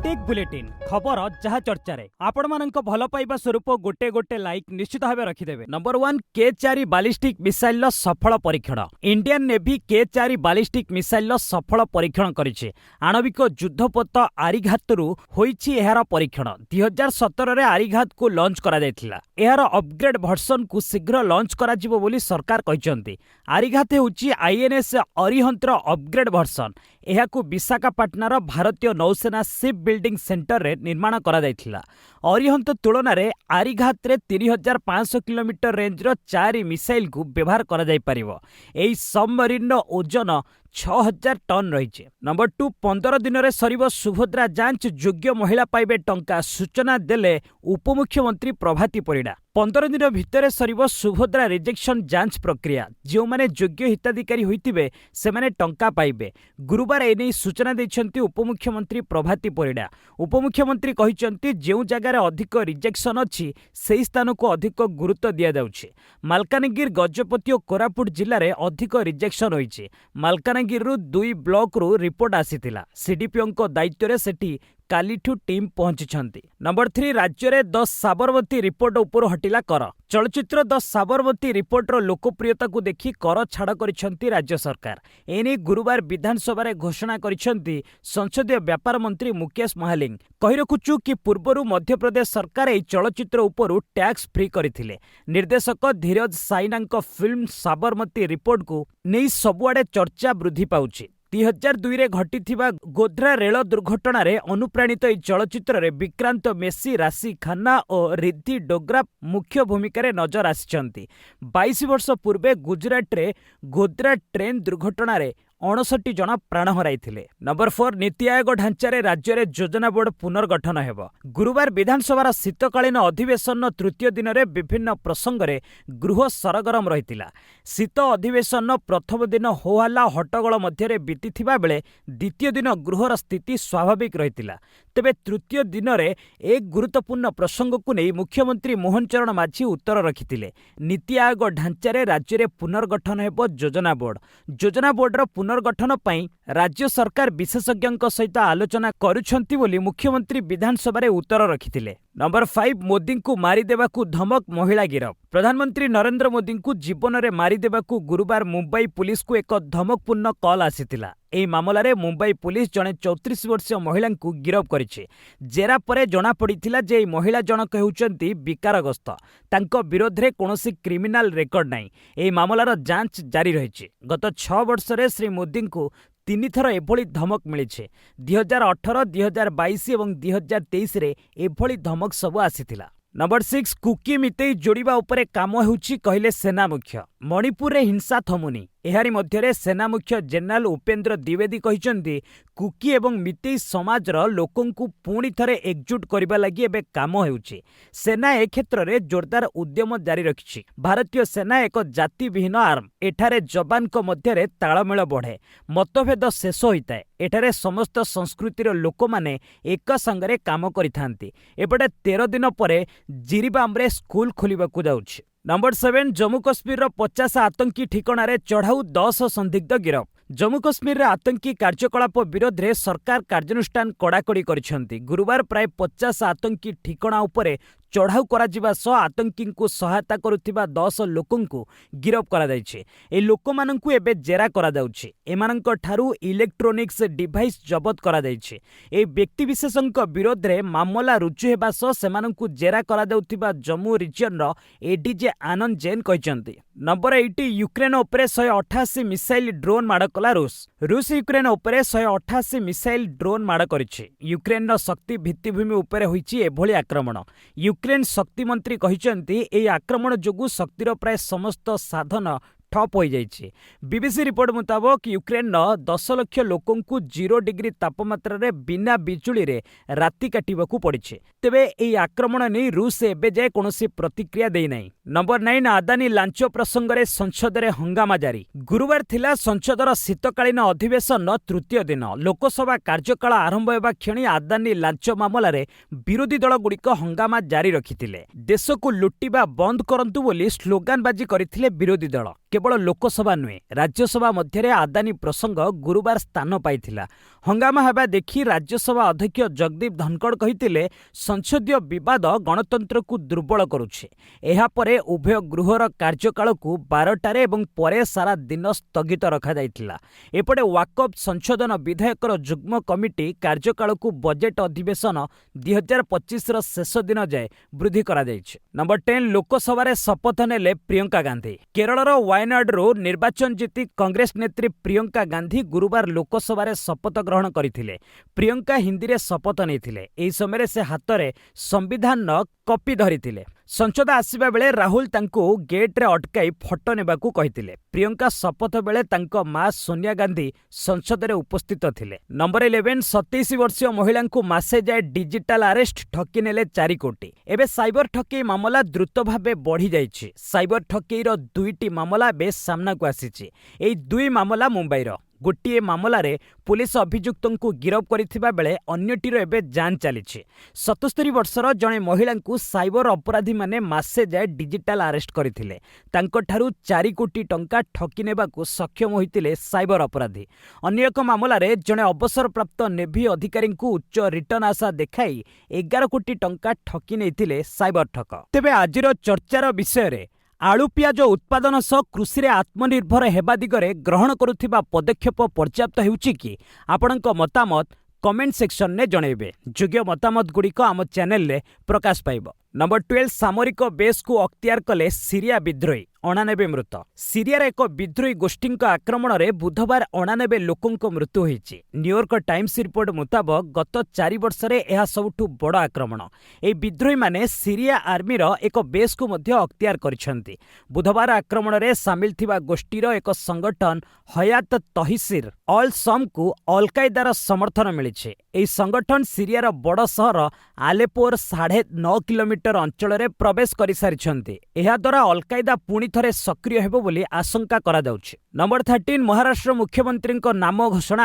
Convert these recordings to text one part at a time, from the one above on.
Tech bulletin खबर जहाँ चर्चा आपण मानक भल पाइबा स्वरूप गोटे गोटे लाइक निश्चित भाव रखिदेवे। नंबर 1 K4 बालिस्टिक मिसाइल सफल परीक्षण। Indian navy K4 ballistic missile सफल परीक्षण करिछि। आणविक युद्धपोत आरिघातरू होइछि एहार परीक्षण। 2017 रे आरिघात को लॉन्च करा जायथिला। एहार अपग्रेड वर्जन को शीघ्र लॉन्च करा जिवो बोली सरकार कहिसंती। आरिघात हेउछि INS अरिहंतर अपग्रेड वर्जन। एहाकू विशाखापाटनार भारतीय नौसेना शिप बिल्डिंग सेंटर रे निर्माण करा जायथिला। अरिहंत तुलन में आरिघात रे 3500 किलोमीटर रेंज रो 4 मिसाइल को व्यवहार करा जाय परिवो। एई सबमरीन रो ओजन 6000 टन रही। नंबर 2 15 दिन में सरिबो सुभद्रा जांच योग्य महिला पाइबे टंका सूचना देले उपमुख्यमंत्री प्रभाती परिडा। 15 दिन भितर सरिबो सुभद्रा रिजेक्शन जांच प्रक्रिया। जो माने योग्य हिताधिकारी होइतिबे से माने टंका पाइबे। गुरुवार एने सूचना दैछंती उपमुख्यमंत्री प्रभाती परिडा। उपमुख्यमंत्री कहिसंती जेउ जगार अधिक रिजेक्शन अछि सेही स्थान को अधिक गुरुत्व दिया जाउछि। मालकानगिरी गजपति और कोरापुट जिल्ला रे अधिक रिजेक्शन होइछि। मालकानगिरी 2 ब्लॉक रु रिपोर्ट आसीथिला। सीडीपीओ दायित्व रे सेठी कालीठू टीम पहुंची। नंबर 3 राज्य में 10 साबरमती रिपोर्ट उपर हटिला कर। चलचित्र 10 साबरमती रिपोर्ट रो लोकप्रियता को देखि कर छाड़ करिसेंती राज्य सरकार। एने गुरुवार विधानसभा रे घोषणा करिसेंती संसदीय व्यापार मंत्री मुकेश महालिंग। कहि रखुचु कि पूर्वरु मध्य प्रदेश सरकार एई चलचित्र उपर टैक्स फ्री करथिले। निर्देशक धीरज साइनांक फिल्म साबरमती रिपोर्ट को नहीं सबुआडे चर्चा वृद्धि पाउछि। 2002 रे घटिथिबा गोध्रा रेल दुर्घटना रे अनुप्राणित एई चलचित्र रे विक्रांत मेसी, राशि खन्ना और रिद्धि डोग्रा मुख्य भूमिका रे नजर आसिचंती। 22 वर्ष पूर्वे गुजरात रे गोध्रा ट्रेन दुर्घटना रे 59 जन प्राण हराइथिले। नंबर 4 नीति आयोग ढांचारे राज्य रे योजना बोर्ड पुनर्गठन हेब। गुरुवार विधानसभा शीतकालीन अधिवेशन तृतीय दिन में विभिन्न प्रसंग रे गृह सरगरम रहितिला। शीत अधिवेशन प्रथम दिन होहल्ला हट्टगोल मध्य बीतीथिबा बेले द्वितीय दिन गृहर स्थिति स्वाभाविक रहितिला। तेबे तृतीय दिन में एक गुरुत्वपूर्ण प्रसंग को नहीं मुख्यमंत्री मोहन चरण माझी उत्तर रखिथिले। नीति आयोग ढांचारे राज्य रे पुनर्गठन हेब योजना बोर्ड। योजना बोर्डर पुनर्गठन पई राज्य सरकार विशेषज्ञों सहित आलोचना करुछंती बोली मुख्यमंत्री विधानसभा रे उत्तर रखिथिले। नंबर 5 मोदी को मारिदेवाकू धमक महिला गिरफ। प्रधानमंत्री नरेंद्र मोदी को जीवन में मारिदेवाकू गुरुवार मुंबई पुलिस को एक धमकपूर्ण कॉल आसीथिला। एही मामला रे मुंबई पुलिस जड़े 34 वर्षीय महिला को गिरफ करिछि। जेरा परे जना पड़िथिला जे महिला जनक हेउचंती विकारग्रस्त। तांको विरोध रे कोनोसी क्रिमिनल रेकर्ड नाही। एही मामलार जांच जारी रहिछि। गत 6 वर्ष रे श्री मोदी को 3 थर एभली धमक मिलिछे। 2018, 2022 और 2023 रे एभली धमक सब आसीथिला। नंबर 6 कुकी मितेई जोड़िबा उपरे काम हेउछि कहिले सेना मुख्य। मणिपुर रे हिंसा थमुनी। एहारी मध्यरे सेना मुख्य जनरल उपेंद्र द्विवेदी कहिसंती कुकी एवं मितेई समाजर लोकन को पुणी थरे एकजुट करबा लागि एबे काम हेउछि। सेना ए क्षेत्र रे जोरदार उद्यम जारी रखिछि। भारतीय सेना एक जाति विहीन आर्म। एठारे जवान को मध्यरे ताळमेळ बढ़े, मतभेद शेष होइताए। एठारे समस्त संस्कृतिर लोक माने एक संगरे काम करिथांती। एपटे 13 दिन परे जिरीबाम रे स्कूल खोलिबाकू जाउछि। नंबर 7 जम्मू कश्मीर 50 आतंकी ठिकाणारे चढ़ाऊ 10 संदिग्ध गिरफ। जम्मू कश्मीर आतंकी कार्यकलाप विरोध में सरकार कार्यानुष्ठान कड़ाकड़ी करिसेंती। गुरुवार प्राय 50 आतंकी ठिकाणा उपरे चढ़ाऊ करा सह आतंकी को सहायता करुथिबा 10 लोकन को गिरफ करा जायछि। ए लोक माननकु एबे जेरा करा जाउछि। एमाननक ठारू इलेक्ट्रोनिक्स डिवाइस जबत करा जायछि। ए व्यक्ति विशेषଙ୍କ विरोध रे मामला रुजु हेबा सह सेमाननकु जेरा करा जाउथिबा जम्मू रिजन रो एडीजे आनंद जैन कहिसंती। नंबर 8 यूक्रेन उपरे 188 मिसाइल ड्रोन माड़ कला रूस यूक्रेन उपरे 188 मिसाइल ड्रोन माड़ करिछि। यूक्रेन शक्ति भित्तिभूमि उपरे होइछि एभली आक्रमण। यूक्रेन शक्ति मंत्री कहिसंती एई आक्रमण जोगु शक्तिर प्राय समस्त साधन ठप हो जाइछि। बीबीसी रिपोर्ट मुताबक यूक्रेन 10 लाख लोकन को 0 डिग्री तापमात्रा रे बिना बिजुली रे राति काटिबाकू पड़िछि। तेबे एई आक्रमण नै रूस एबे जाय कोनोसी प्रतिक्रिया देई नै। नंबर 9 आदानी लांच प्रसंग रे संसद रे हंगामा जारी। गुरुवार थिला संसदर शीतकालीन अधिवेशन तृतीय दिन। लोकसभा कार्यकाल आरंभ हेबा क्षणी आदानी लांच मामला रे विरोधी दल गुड़िक हंगामा जारी रखिथिले। देश को लुटिबा बंद करंतु बोली स्लोगानबाजी करथिले विरोधी दल। केवल लोकसभा नुहे राज्यसभा मध्य आदानी प्रसंग गुरुवार स्थान पाइथिला। हंगामा हेबा देखि राज्यसभा अध्यक्ष जगदीप धनखड़ कहिथिले संसदीय विवाद गणतंत्र को दुर्बल करुछे। एहा परे उभय गृहर कार्यकाल को 12टार एवं परे सारा दिन स्थगित रखा जाइथिला। एपटे वाकफ संशोधन विधेयकर जुग्म कमिटी कार्यकाल को बजेट अधिवेशन 2025 शेष दिन जाए वृद्धि करा जाइछे। नंबर 10 लोकसभा शपथ नेले प्रियंका गांधी। केरलर वायनाडरू निर्वाचन जीति कांग्रेस नेत्री प्रियंका गांधी गुरुवार लोकसभा शपथ ग्रहण करथिले। प्रियंका हिंदी रे शपथ नेथिले। एही समय से हाथ में संविधान कॉपी धरिथिले। संसद आसिबा बेले राहुल तांको गेट रे अटकाई फोटो नेबाकू कहिथिले। प्रियंका शपथ बेले तांको मां सोनिया गांधी संसद रे उपस्थित थिले। नंबर 11 27 वर्षीय महिला को मासे जाए डिजिटल अरेस्ट ठकी नेले 4 कोटी। एबे साइबर ठकी मामला द्रुत भावे बढ़ी जाइछि। साइबर ठकी रो 2टी मामला बे सामना को आसीछि। एई 2 मामला मुंबई रो। गोटे मामला रे पुलिस अभियुक्तों को गिरफ करिथिबा बेले अन्यटीर एबे जांच चलीछि। 77 वर्षर जणे महिला को साइबर अपराधी माने मासे जाए डिजिटल अरेस्ट करथिले। तांको ठारू 4 कोटी टंका ठकी नेबाकू सक्षम होइतिले साइबर अपराधी। अन्य एक मामला रे जणे अवसरप्राप्त नेभी अधिकारी को उच्च रिटर्न आशा देखाई 11 कोटी टंका ठकी नेइतिले साइबर ठक। तेबे आजिर चर्चार विषय रे आलू पियाज उत्पादन सह कृषि रे आत्मनिर्भर हेबा दिगरे ग्रहण करुथिबा पदक्षेप पर्याप्त हेउछि कि आपणक मतामत कमेंट सेक्शन ने जणैबे। योग्य मतामत गुड़िक आम चैनल रे प्रकाश पाइब। नंबर 12 सामरिक बेस को अख्तियार कले सीरिया विद्रोही 89 मृत। सीरियार एक विद्रोही गोष्ठी आक्रमण में बुधवार 89 लोकों मृत्यु होइछि। न्यूयॉर्क टाइम्स रिपोर्ट मुताबक गत 4 वर्ष में यह सबुठु बड़ आक्रमण। ए विद्रोही माने सीरिया आर्मीर एक बेस को मध्य अख्तियार करिसेंति। बुधवार आक्रमण में सामिल थिबा गोष्ठीर एक संगठन हयात तहसीर अल सम को अल कायदार समर्थन मिलिছে। এই संगठन सीरियार बड़ सहर आलेपोर 9.5 किलोमीटर अंचल में प्रवेश कर सारी। यह द्वारा अल कायदा पुणी थरे सक्रिय हेबो बोली आशंका करा जाउछि। नंबर 13 महाराष्ट्र मुख्यमंत्री नाम घोषणा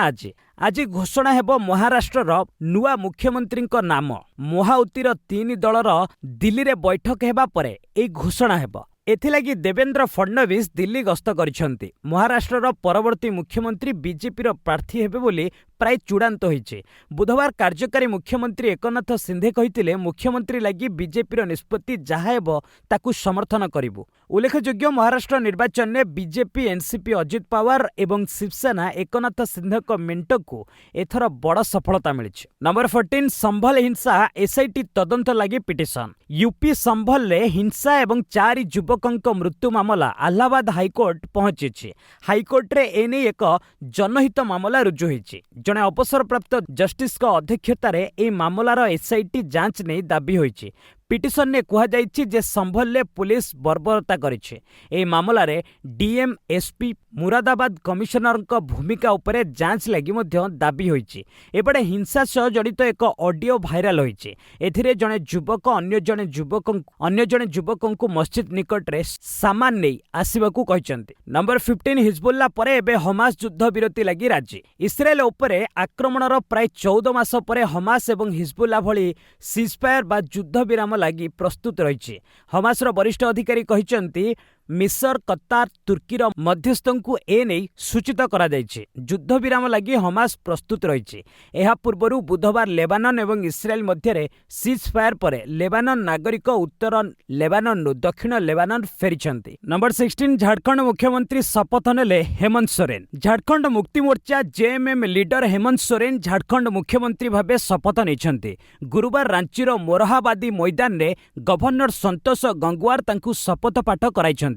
आज घोषणा हेबो महाराष्ट्र नुआ मुख्यमंत्री नाम। महाउतिर 3 दलर दिल्ली रे बैठक हेबा परे ए घोषणा हेबो। एथिलागि देवेंद्र फडणवीस दिल्ली गस्त करिसेंति। महाराष्ट्र परवर्ती मुख्यमंत्री बीजेपी प्रार्थी हेबे बोली प्राय चूड़ांत होइछे। बुधवार कार्यकारी मुख्यमंत्री एकनाथ सिंधे कहिथिले मुख्यमंत्री लागि बीजेपी निष्पत्ति जहा हेबो ताकू समर्थन करिबु। उल्लेखयोग्य महाराष्ट्र निर्वाचन में बीजेपी एनसीपी अजित पवार एवं शिवसेना एकनाथ सिंधेक मेंट को एथर बड़ सफलता मिली। नंबर 14 संभल हिंसा एसआईटी तदंत लगी पिटिशन। यूपी संभल रे हिंसा एवं 4 युवकों मृत्यु मामला इलाहाबाद हाईकोर्ट पहुंची। हाईकोर्ट रे एने एक जनहित मामला रुजु होइछि। जने अवसरप्राप्त जस्टिस अध्यक्षतार ए मामलार एसआईटी जांच नहीं दाबी होइछि। पिटिशन ने कहा जाइछि जे संभल पुलिस बर्बरता करिछि। ए मामला रे डीएम एसपी मुरादाबाद कमिशनर भूमिका उपरे जांच लगी मध्य दाबी होइछि। एपटे हिंसा सह जड़ित एक ऑडियो भाइराल होइछि। एथिरे जने युवक अन्य जने युवकों को मस्जिद निकट रे सामान नहीं आसिबाकू कहिसंती। नंबर 15 हिजबुल्ला परे एबे हमास युद्ध विरति लगी राजी। इस्राएल उपरे आक्रमणर प्राय 14 मास परे हमास एवं हिजबुल्ला भली सीजफायर बा युद्ध विराम लगी प्रस्तुत रही। हमासर वरिष्ठ अधिकारी कहिसंती मिसर कतार तुर्कीर मध्यस्थों को ए नहीं सूचित करा जाइछे। युद्ध विराम लगी हमास प्रस्तुत रही। एहा पूर्वरु बुधवार लेबानन एवं इस्राएल मध्य सीज फायर परे लेबानन नागरिक उत्तर लेबानन दक्षिण लेबानन फेरिछंती। नंबर 16 झारखंड मुख्यमंत्री शपथ नेले हेमंत सोरेन। झारखंड मुक्ति मोर्चा जेएमएम लीडर हेमंत सोरेन झारखंड मुख्यमंत्री भावे शपथ नेइछंती। गुरुवार रांचीर मोरहाबादी मैदान रे गवर्नर संतोष गंगवार तांकु शपथ पाठ कराइछंती।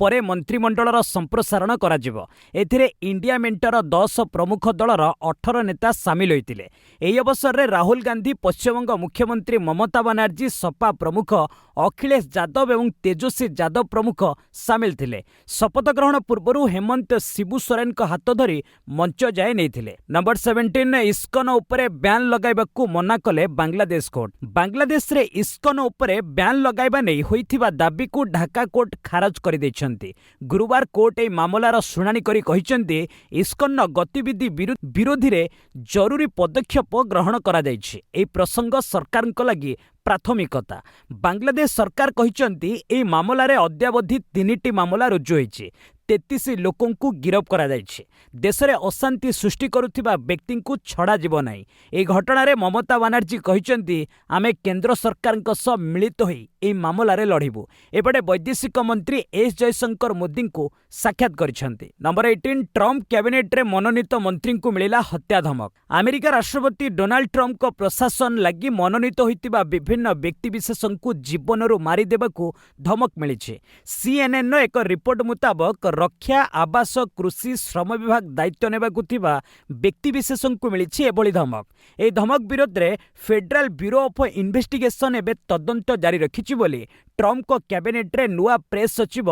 परे मंत्रिमंडलर संप्रसारण करा जिवो। एथिरे इंडिया मेंटर 10 प्रमुख दलर 18 नेता सामिल होइतिले। एही अवसर रे राहुल गांधी, पश्चिमबंग मुख्यमंत्री ममता बनर्जी, सपा प्रमुख अखिलेश यादव एवं तेजस्वी यादव प्रमुख सामिल थिले। शपथ ग्रहण पूर्व हेमंत शिबू सोरेन हाथ धरी मंच जाए नहीं। नंबर 17 इस्कन उपरे ब्यान लगाइबाकू मना कले बांग्लादेश कोर्ट। बांग्लादेश रे इस्कन उपरे ब्यान लगाइबा नै होइथिबा दाबी को ढाका कोर्ट खारज कर दैछंती। गुरुवार कोर्ट ए मामलार शुणाणी करी कहिसंती इस्कन गतिविधि विरोधी रे जरूरी पदक्षेप ग्रहण करा जाइछि। ए प्रसंग सरकारक लागि प्राथमिकता। बांग्लादेश सरकार कहिसंती ए मामलारे अद्यावधि 3टी मामला रुजु होइछि। 33 ଲୋକଙ୍କୁ गिरफ करा जायछि। देशरे अशांति सृष्टि करुथिबा व्यक्तिଙ୍କୁ छड़ा जीव नाही। ए घटनारे ममता बनर्जी कहिसंती आमे केंद्र सरकारଙ୍କ सह मिलित होई ए मामलारे लढिबु। एपटे वैदेशिक मंत्री एस जयशंकर मोदीଙ୍କୁ साक्षात करिसंती। नंबर 18 ट्रम्प कैबिनेट रे मनोनीत मंत्रीଙ୍କୁ मिलिला हत्या धमक। अमेरिका राष्ट्रपति डोनाल्ड ट्रम्प को प्रशासन लागि मनोनीत होइतिबा विभिन्न व्यक्तिविशेषଙ୍କୁ जीवनରୁ मारी देबाकू धमक मिलिछि। सीएनएन नो एक रिपोर्ट मुताबक रक्षा आवास कृषि श्रम विभाग दायित्व नेबाकू थिबा व्यक्तिविशेषଙ୍କୁ मिलिछि एभली धमक। ए धमक विरोध रे फेडरल ब्यूरो ऑफ इन्वेस्टिगेशन एबे तदंत जारी रखिछि बोली ट्रम्प को कैबिनेट रे नुआ प्रेस सचिव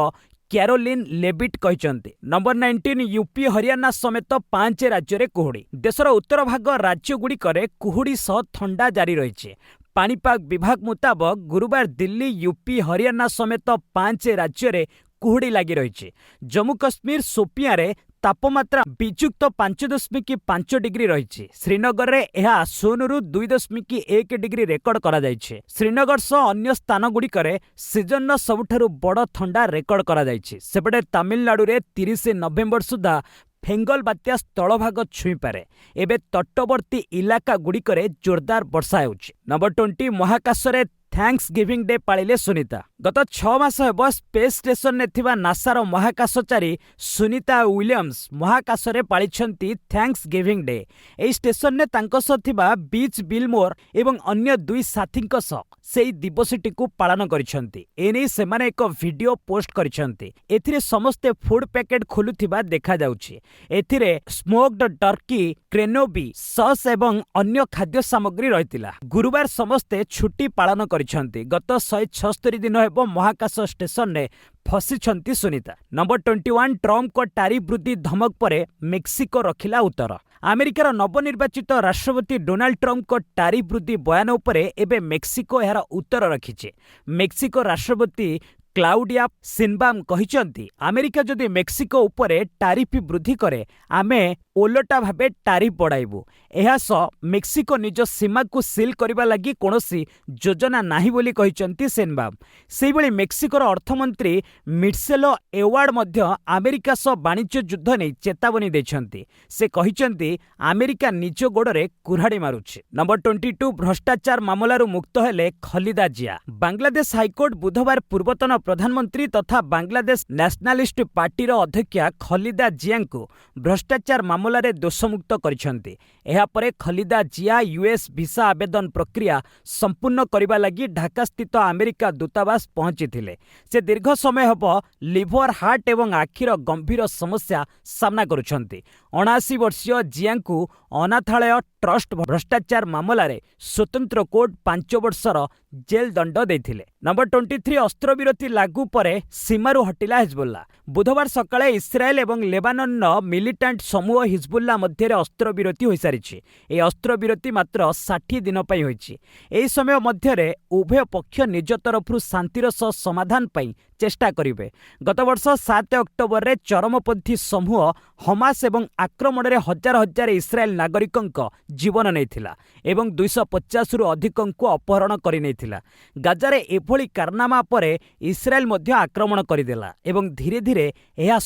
कैरोलिन लेविट कहिसंती। नंबर 19 यूपी हरियाणा समेत 5 राज्य रे कुहुड़ी। देशर उत्तर भाग राज्य गुड़िकरे कुहुड़ी सह ठंडा जारी रहिछि। पाणीपाग विभाग मुताबक गुरुवार दिल्ली यूपी हरियाणा समेत 5 राज्य रे कुहुड़ी लगी रही। जम्मू कश्मीर सोपियां रे तापमात्रा विजुक्त 5.5 डिग्री रही। श्रीनगर रे यह 0 ରୁ 2.1 डिग्री रेकर्ड करा जायछि। श्रीनगर सह अन्य स्थान गुड़िकरे सीजन सबुठारु बड़ ठंडा रेकर्ड करा जायछि। सेपटे तमिलनाडु रे 30 नवेम्बर सुधा फेंगल बात्या स्थलभाग छुईपारे। एबे तटवर्ती इलाका गुड़िकरे जोरदार वर्षा हेउछि। नंबर 20 महाकाश रे थैंक्स गिविंग डे पाळिले सुनीता। गत 6 मास हेब स्पेस स्टेशन ने थिबा नासार महाकाशचारी सुनीता विलियम्स महाकाश रे पाळिछंती थैंक्स गिविंग डे। एई स्टेशन ने तांको सह थिबा बीच बिलमोर एवं अन्य 2 साथींको सह सेई दिवसटी को पालन करिछंती। एने सेमाने एक वीडियो पोस्ट करिछंती। एथिरे समस्ते फूड पैकेट खोलुथिबा देखा जाउछि। एथिरे स्मोक्ड टर्की, क्रेनोबी, सॉस एवं अन्य खाद्य सामग्री रहितिला। गुरुवार समस्ते छुट्टी पालन करिछंती। गत 176 दिन हेब महाकाश स्टेशन ने फसिछंती सुनीता। नंबर 21 ट्रम्प को टारिफ वृद्धि धमक परे मेक्सिको रखिला उत्तर। अमेरिकार नवनिर्वाचित राष्ट्रपति डोनाल्ड ट्रम्प को टारिफ वृद्धि बयान उपरे एबे मेक्सिको यार उत्तर रखिছে। मेक्सिको राष्ट्रपति क्लाउडिया सिनबाम कहिसंती अमेरिका जदि मेक्सिको उपरे टारिफ वृद्धि करे आमे ओलटा भाबे टारिफ बढ़ाइबु। एहा सह मेक्सिको निज सीमा को सील करबा लागि कोनोसी योजना नाही बोली कहिसंती सिनबाम। सेहिबळी मेक्सिकोर अर्थमंत्री मिर्सेलो एवार्ड मध्य अमेरिका सह वाणिज्य युद्ध नै चेतावनी दैछंती। से कहिसंती अमेरिका निज गोड़रे कुराड़ी मारुछि। नंबर 22 भ्रष्टाचार मामलारू मुक्त हेले खलिदा जिया। बांग्लादेश हाईकोर्ट बुधवार पूर्वतन प्रधानमंत्री तथा बांग्लादेश नेशनलिस्ट पार्टी अध्यक्षा खलिदा जिया को भ्रष्टाचार मामलारे दोषमुक्त करिसंती। एहा परे खलिदा जिया यूएस वीसा आवेदन प्रक्रिया संपूर्ण करबा लागि ढाका स्थित अमेरिका दूतावास पहुंचीथिले। से दीर्घ समय हब लिवर हार्ट एवं आखिर गंभीर समस्या सामना करुछंती। 79 वर्षीय जिया को अनाथालय ट्रस्ट भ्रष्टाचार मामलारे स्वतंत्र कोर्ट 5 वर्षर जेल दंड देथिले। नंबर 23 अस्त्रविरति लागू परे सीमारू हटिला हिजबुल्ला। बुधवार सकाळे इस्राएल एवं लेबानन मिलिटेंट समूह हिजबुल्ला मध्य अस्त्रविरति होई सारिछि। ए अस्त्रविरति मात्र 60 दिन पई होइछि। एही समय मध्यरे उभय पक्ष निज तरफरु शांतिर सह समाधान पई चेष्टा करिवे। गत वर्ष 7 अक्टोबर रे चरमपंथी समूह हमास एवं आक्रमण रे हजार हजार इस्राएल नागरिकंक जीवन नैथिला एवं 250 रु अधिकंकु अपहरण करि नैथिला। गाजारे एभली कारनामा परे इस्राएल मध्य आक्रमण करिदेला एवं धीरे धीरे एहा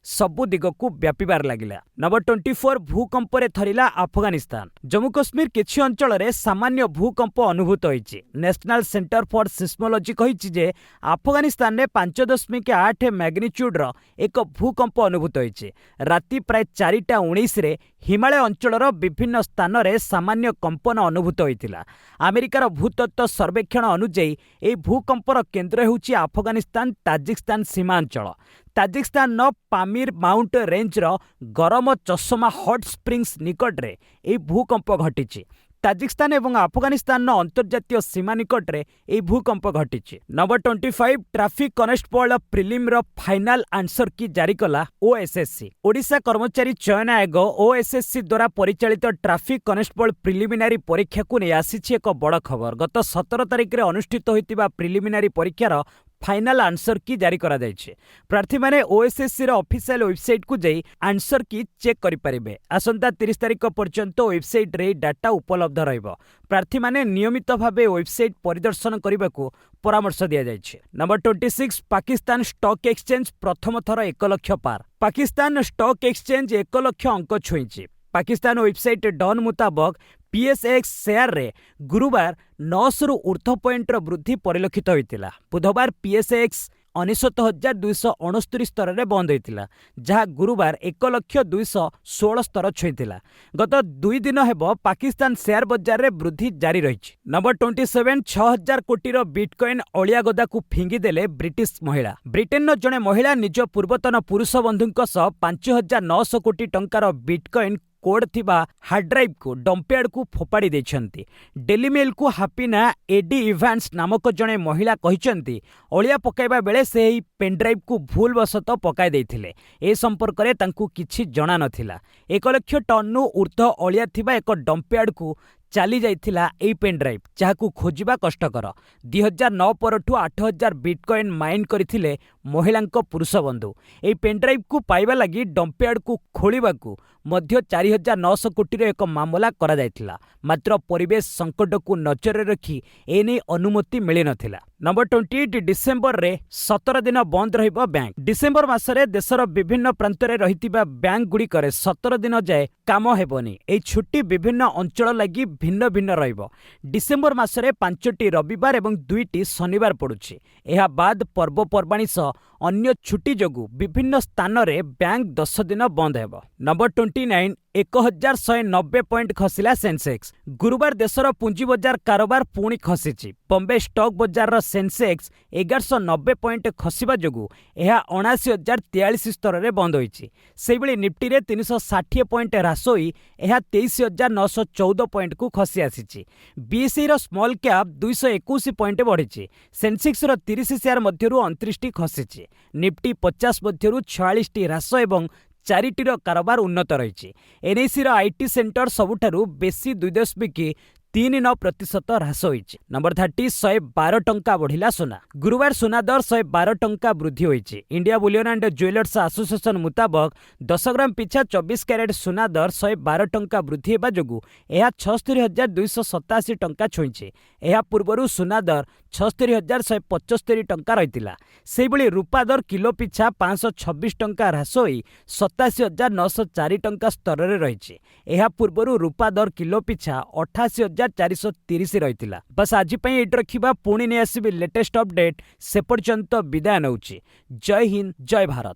सबु दिगकु व्यापिबार लागिला। नंबर 24 भूकंप रे थरिला अफगानिस्तान। जम्मू कश्मीर किछि अंचल रे सामान्य भूकंप अनुभूत होइछि। नेशनल सेंटर फॉर सिस्मोलॉजी कहिछि जे अफगानिस्तान रे 5.8 मैग्नीट्यूड रो एक भूकंप अनुभूत होइछि। राति प्राय 4:19 रे हिमालय अंचलर विभिन्न स्थान रे सामान्य कंपन अनुभूत होइतिला। अमेरिकार भूतत्व सर्वेक्षण अनुଯାयी ए भूकंपर केंद्र हेउछि अफगानिस्तान ताजिकिस्तान सीमा अंचल। ताजिकिस्तान पामीर माउंट रेंज रो गरम चषमा हॉट स्प्रिंग्स निकट रे ए भूकंप घटिछि। ताजिकिस्तान एवं अफगानिस्तान अंतर्जातीय सीमा निकट रे ए भूकंप घटिछि। नंबर 25 ट्रैफिक कनेस्टेबल प्रिलिम रो फाइनल आंसर की जारी कला ओएसएससी। ओडिशा कर्मचारी चयन आयोग ओएसएससी द्वारा परिचालित ट्रैफिक कनेस्टेबल प्रिलिमिनारी परीक्षा को नै आसीछि एक बड़ खबर। गत 17 तारिख रे अनुष्ठित होइतिबा प्रिलिमिनारी परीक्षार फाइनल आंसर की जारी करा जायछि। प्रार्थी माने ओएसएससी रो ऑफिशियल वेबसाइट को जाई आंसर की चेक करि परिबे। आसंता 30 तारिख पर्यंत वेबसाइट रे डाटा उपलब्ध रहइबो। प्रार्थी माने नियमित भावे वेबसाइट परिदर्शन करने को परामर्श दिया जायछि। नंबर 26 पाकिस्तान स्टॉक एक्सचेंज प्रथम थर 1 लाख पार। पाकिस्तान स्टॉक एक्सचेंज 1 लाख अंक छुईछि। पाकिस्तान वेबसाइट डॉन मुताबक पीएसएक्स शेयर रे गुरुवार 900 रु ऊर्ध्व पॉइंट वृद्धि परिलक्षित होइतिला। बुधवार पीएसएक्स 69,269 स्तर में बंद होता, जहाँ गुरुवार 1,216 स्तर छुईला। गत 2 दिन हेब पाकिस्तान शेयर बजार में वृद्धि जारी रही। नंबर 27 6,000 कोटी बिटकॉइन अलिया गदा को फिंगिदेले ब्रिटिश महिला। ब्रिटेन जड़े महिला निज पूर्वतन पुरुष बंधु 5,900 कोटी टंकार बिटकॉइन कोड थिबा हार्ड ड्राइव को डंपयार्ड को फोपाड़ी देछंती। डेली मेल को हापिना एडी इवांस नामक जड़े महिला कहिसंती अलिया पकाइबा बेले से ही पेनड्राइव को भूलवशत पकाई देथिले। ए संपर्क में तांकू किछि जणा नथिला। 1 लाख टन ऊर्ध्व अलिया थिबा एक डंपयार्ड को चली जाइथिला एई पेनड्राइव, जहाकू खोजिबा कष्टकर। 2009 परठू 8,000 बिटकॉइन माइन करथिले महिलांक पुरुष बंधु। एई पेनड्राइव को पाइबा लगी डंपयार्ड को खोलिबाकू मध्य 4,900 कोटी एक मामला करा जाइथिला। मात्र परिवेश संकट को नजर रखी एने अनुमति मिली नथिला। नंबर 28 डिसेम्बर रे 17 दिन बंद रहिबो बैंक। डिसेम्बर मासरे देशर विभिन्न प्रांत रे रहितिबा बैंक गुडी करे 17 दिन जाए काम हेबनी। एई छुट्टी विभिन्न अंचल लगी भिन्न भिन्न रहिबो। डिसेम्बर मासरे 5टी रविवार एवं 2टी शनिवार पड़ुछि। एहा बाद पर्वपर्वाणी सह अन्य छुट्टी जोगु विभिन्न स्थान रे बैंक 10 दिन बंद हेबो। नंबर 29 1190 पॉइंट खसिला सेंसेक्स। गुरुवार देशर पुंजी बजार कारोबार पुणी खसिछि। बॉम्बे स्टॉक बजार रो सेंसेक्स 1190 पॉइंट खसिबा जोगु एहा 79,043 स्तर रे बंद होइछि। सेबळी निफ्टी रे 360 पॉइंट ह्रास होई एहा 23,914 पॉइंट को खसी आसिछि। बीएसई रो स्मॉल कैप 221 पॉइंट बढ़िछि। सेंसेक्स रो 30 शेयर मध्यरु 29 टी खसिछि। निफ्टी 50 मध्यरु 46 टी ह्रास एवं 4टीर कारोबार उन्नत रही। एनआईसी आईटी सेंटर सबुठारु बेसी 2.39% ह्रास होइछि। नंबर 30 112 टंका बढ़िला सोना। गुरुवार सोना दर 112 टंका वृद्धि होइछि। India bullion and jewellers association मुताबक 10 ग्राम पिछा 24 कैरेट सोना दर 112 टंका वृद्धि हेबा जोगु एहा 76,287 टंका छुईछि। एहा पूर्वरु सोना दर 76,175 टंका रहितिला। सेबळी रूपा दर किलो पिछा 526 टंका ह्रास होई 87,904 टंका स्तर रे रहिछि। एहा पूर्वरु रूपा दर किलो पिछा 88,430 रहितिला। बस आज पई एट रखिबा, पुणी नै आसीबे लेटेस्ट अपडेट। से पर्यंत विदाय नउछि। जय हिंद, जय भारत।